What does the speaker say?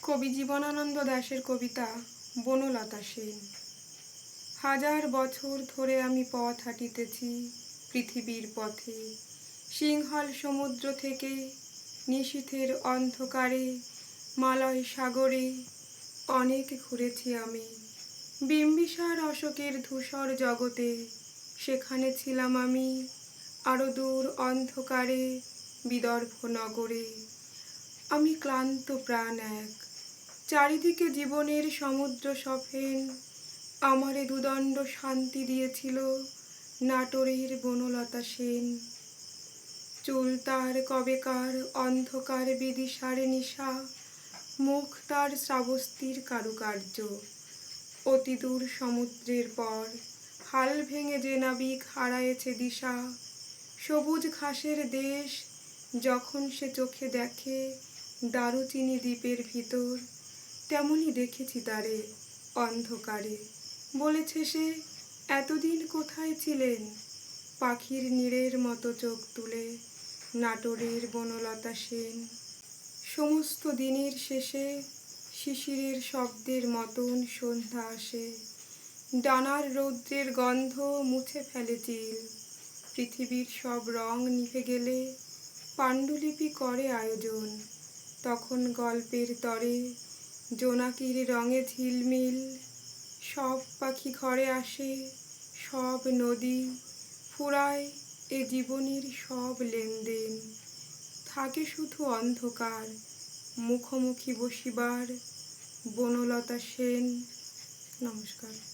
কবি জীবনানন্দ দাশের কবিতা বনলতা সেন। হাজার বছর ধরে আমি পথ হাঁটিতেছি পৃথিবীর পথে, সিংহল সমুদ্র থেকে নিশীথের অন্ধকারে, মালয় সাগরে অনেক ঘুরেছি আমি। বিম্বিসার অশোকের ধূসর জগতে, সেখানে ছিলাম আমি আরো দূর অন্ধকারে বিদর্ভ নগরে। আমি ক্লান্ত প্রাণ এক, চারিদিকে জীবনের সমুদ্র সফেন, আমারে দুদণ্ড শান্তি দিয়েছিল নাটোরের বনলতা সেন। চুল তার কবেকার অন্ধকার বিদিশার নিশা, মুখ তার শ্রাবস্তির কারুকার্য। অতি দূর সমুদ্রের পর হাল ভেঙে যে নাবিক হারায়েছে দিশা, সবুজ ঘাসের দেশ যখন সে চোখে দেখে দারুচিনি দ্বীপের ভিতর, তেমনি দেখেছি তারে অন্ধকারে। বলেছে সে, এতদিন কোথায় ছিলেন? পাখির নীড়ের মতো চোখ তুলে নাটোরের বনলতা সেন। সমস্ত দিনের শেষে শিশিরের শব্দের মতন সন্ধ্যা আসে, ডানার রৌদ্রের গন্ধ মুছে ফেলে চিল। পৃথিবীর সব রং নিভে গেলে পাণ্ডুলিপি করে আয়োজন, তখন গল্পের তরে জোনাকির রঙে ঝিলমিল। সব পাখি ঘরে আসে, সব নদী ফুরায় এ জীবনের সব লেনদেন। থাকে শুধু অন্ধকার মুখোমুখি বসিবার বনলতা সেন। নমস্কার।